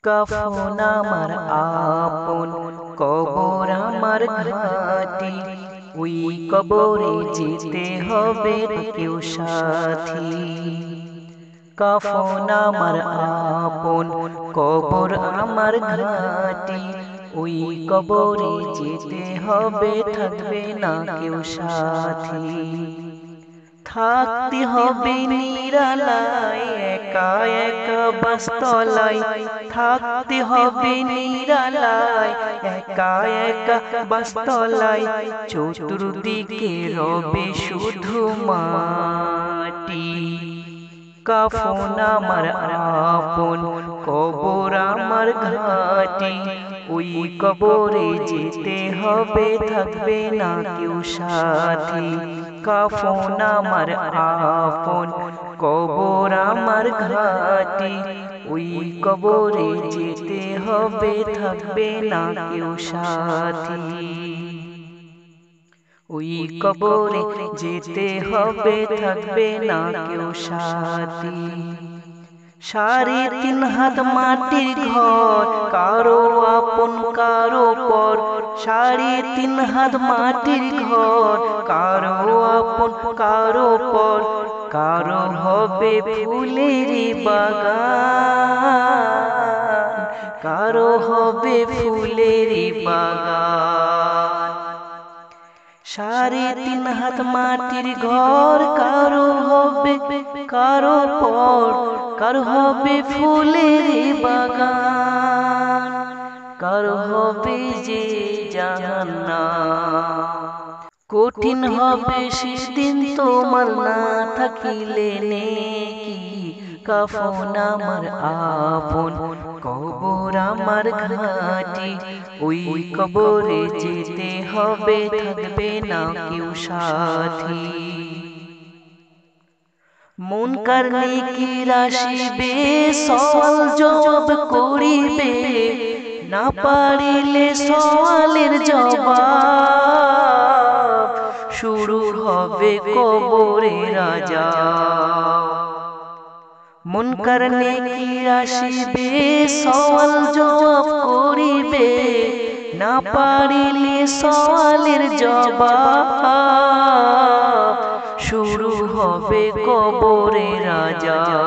কাফন আমার আপন, কবর আমার ঘাটি, ওই কবরে যেতে হবে কেউ সাথী। কাফন আমার আপন, কবর আমার ঘাটি, ওই কবরে যেতে হবে, থাকবে না কেউ সাথী। থাকতে হবে নিরালায়, একা একা বাসতলায়, থাকতে হবে নিরালায়, একা একা বাসতলায়, চতুর্দিকে রবে শুধু মাটি। কাফন আমার আপন, কবর আমার ঘাটি, ওই কবরে যেতে হবে, থাকবে না কেউ সাথী। কাফন আমার আপন, কবর আমার ঘাটি, ওই কবরে যেতে হবে, থাকবে না কেউ সাথী। ওই কবরে যেতে হবে, থাকবে না কেউ সাথী। 3.5 হাত মাটির ঘর, কারো আপন কারো পর। 3.5 হাত মাটির ঘর, কারো আপন কারো পর। কারো হবে ফুলের বাগান, কারো হবে ফুলের বাগান। 3.5 হাত মাটির ঘর, কারো হবে কারো পর। কারো হবে ফুলের বাগান, কারো হবে যে জাহান্নাম। কঠিন হবে সেদিন তোমার না থাকিলে নেকি। কাফন আমার আপন, কবর আমার ঘাটি, ওই কবরে যেতে হবে, থাকবে না কেউ সাথী। মুনকার নেকির আসিবে, সওয়াল জবাব করিবে, না পারিলে সওয়ালের জবাব শুরু হবে কবরের আযাব। মুনকার নেকির আসিবে, সওয়াল জবাব করিবে, না পারিলে সওয়ালের জবাব শুরু হবে কবরের আযাব।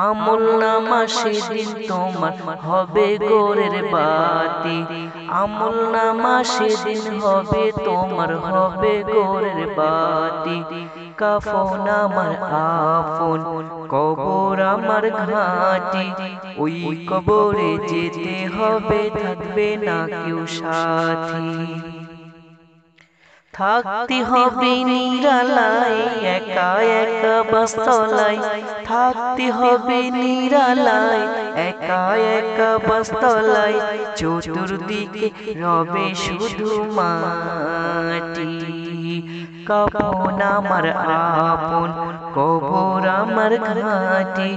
আমলনামা সেদিন তোমার হবে গোরের বাতি, আমলনামা সেদিন হবে তোমার, হবে গোরের বাতি। কাফন আমার আপন, কবর আমার ঘাটি, ওই কবরে যেতে হবে, থাকবে না কেউ সাথী। থাকতে হবে নিরালায়, একা একা বাসতলায়, থাকতে হবে নিরালায়, একা একা বাসতলায়, চতুর্দিকে রবে শুধু মাটি। কাফন আমার আপন, কবর আমার ঘাটি,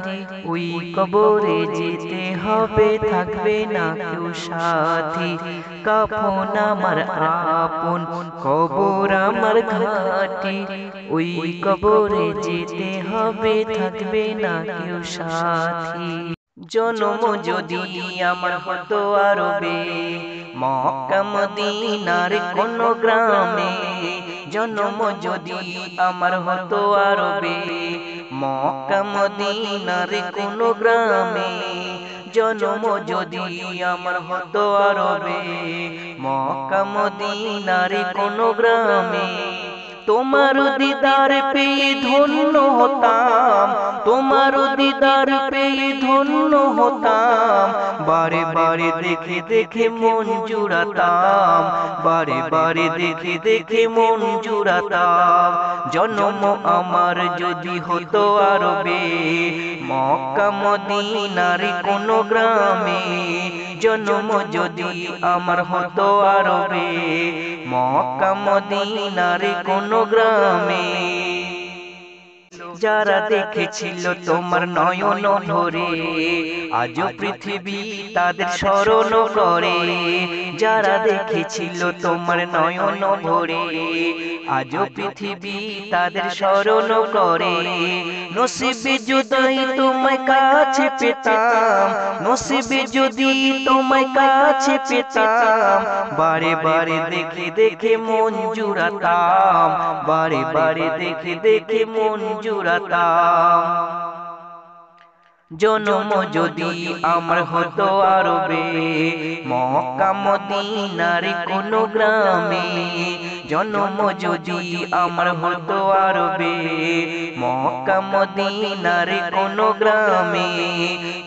ওই কবরে যেতে হবে, থাকবে না কেউ সাথী। কাফন আমার আপন, কবর আমার ঘাটি, ওই কবরে যেতে হবে, থাকবে না কেউ সাথী। জন্ম যদি আমার হতো আরবে, মক্কা মদিনার কোন গ্রামে। জন্ম যদি আমার হতো আরবে, মক্কা মদিনার কোন গ্রামে। জন্ম যদি আমার হতো আরবে, মক্কা মদিনার কোন গ্রামে। তোমার দিদার পেয়ে ধন্য হতাম, তোমার দিদার পেয়ে ধন্য হতাম। বারে বারে দেখে দেখে মন জুড়াতাম, বারে বারে দেখে দেখে মন জুড়াতাম। জন্ম আমার যদি হতো আরবে, মক্কা মদিনার কোন গ্রামে। জন্ম যদি আমার হতো আরবে, মক্কা মদিনার কোন গ্রামে। যারা দেখেছিল তোমার নয়ন ভরে আজও পৃথিবী তাদের স্মরণ করে। যারা দেখেছিল তোমার নয়ন ভরে আজও পৃথিবী তাদের স্মরণ করে। নসিবে যদি তোমায় কাছে পেতাম, নসিবে যদি তোমায় কাছে পেতাম, বারে বারে দেখে দেখে মন জুড়াতাম, বারে বারে দেখে দেখে মন জুড়াতাম। জন্ম যদি আমার হতো আরবে, মক্কা মদিনার কোন গ্রামে, জন্ম যদি আমার হতো আরবে, মক্কা মদিনার কোন গ্রামে,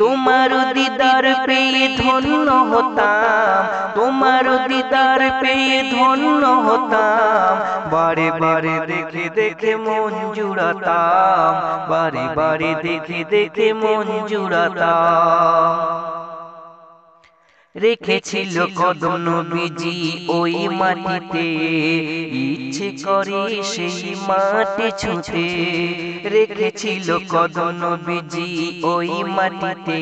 তোমার দিদার পেয়ে ধন্য হতাম, তোমার দিদার পেয়ে ধন্য হতাম, বারে বারে দেখে দেখে মন জুড়াতাম, বারে বারে দেখে দেখে মন জুড়াতাম। রেখেছিল কদম নবীজি ওই মাটিতে, ইচ্ছে করে সেই মাটি ছুঁতে। রেখেছিল কদম নবীজি ওই মাটিতে,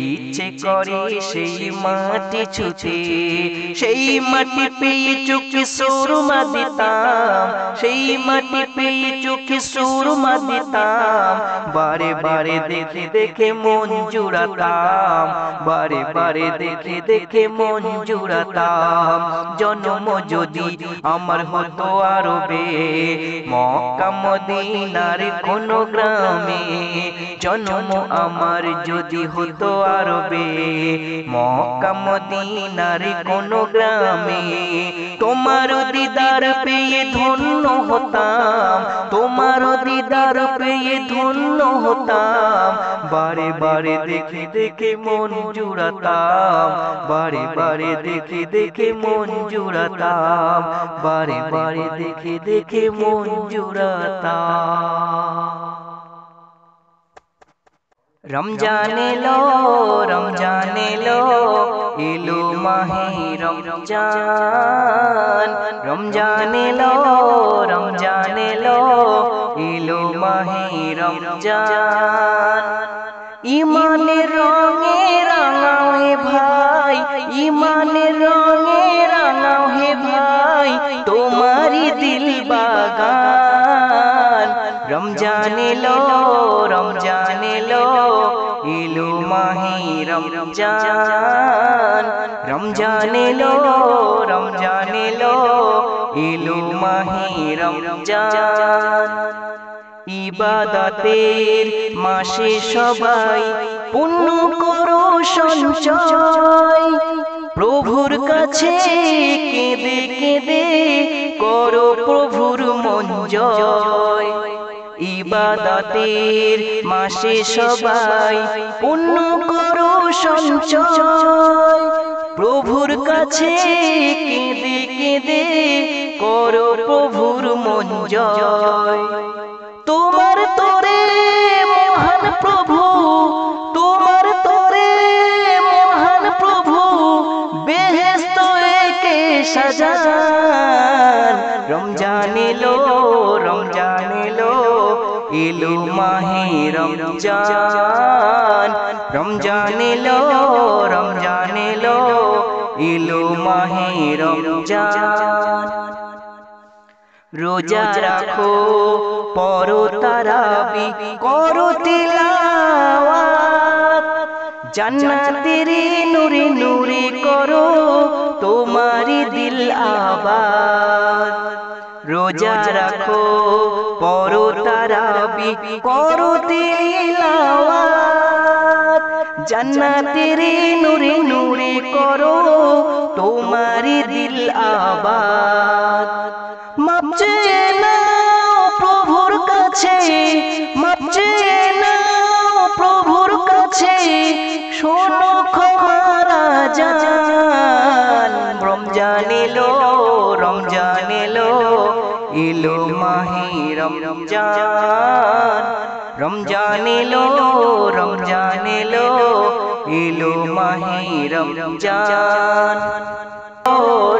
ইচ্ছে করে সেই মাটি ছুঁতে। সেই মাটি পেয়ে চোখে সুরমা দিতাম, সেই মাটি পেয়ে চোখে সুরমা দিতাম, বারে বারে দেখে দেখে মন জুড়াতাম, বারে বারে দেখে দেখে মন জুড়াতাম। জন্ম যদি আমার হতো আরবে, মক্কা মদিনার কোন গ্রামে, জন্ম আমার যদি হতো আরবে, মক্কা মদিনার কোন গ্রামে, তোমার দিদার পেয়ে ধন্য হতাম, তোমার দিদার পেয়ে ধন্য হতাম, বারে বারে দেখে দেখে মন জুড়াতাম, বারে বারে দেখে দেখে মন জুড়াতাম, বারে বারে দেখে দেখে মন জুড়াতাম। রমজান এলো, রমজান এলো, এলো মাহে রমজান, রমজান এলো, রমজান এলো, এলো মাহে রমজান। ইমানের রঙে রাঙাও হে ভাই, ইমানের রঙে রাঙাও হে ভাই, তোমারি দিল বাগান। রমজান এলো, রমজান এলো, এলো মাহে রমজান, রমজান এলো, রমজান এলো, এলো মাহে রমজান। ইবাদতের মাসে সবাই পুণ্য করো সঞ্চয়, প্রভুর কাছে কেঁদে কেঁদে করো প্রভুর মন জয়। ইবাদতের মাসে সবাই পুণ্য করো সঞ্চয়, প্রভুর কাছে কেঁদে কেঁদে করো প্রভুর মন জয়। তোমার তরে মহান প্রভু, তোমার তরে মহান প্রভু, বেহেশত একে সাজান। রমজান এলো, রমজান এলো, এলো মাহে রমজান, রমজান এলো, রমজান এলো, এলো মাহে রমজান। রোজা রাখো, পড়ো তারাবি, করো তিলাওয়াত, জান্নাতের নূরে নূরে করো তোমারি দিল আবাদ। রোজা রাখো, পড়ো তারাবি, করো তিলাওয়াত, জান্নাতের নূরে নূরে করো তোমারি দিল আবাদ। মাপ চেয়ে নাও প্রভুর কাছে, মাপ চেয়ে নাও প্রভুর কাছে, শোনো ক্ষমার আযান। রমজান এলো, রমজান এলো, এলো মাহে রমজান, রমজান এলো, রমজান এলো, এলো মাহে রমজান।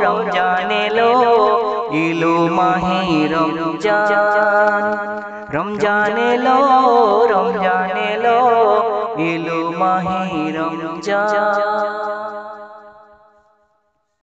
রমজান এলো, এলো মাহে রমজান রমজান এলো রমজান এলো এলো মাহে রমজান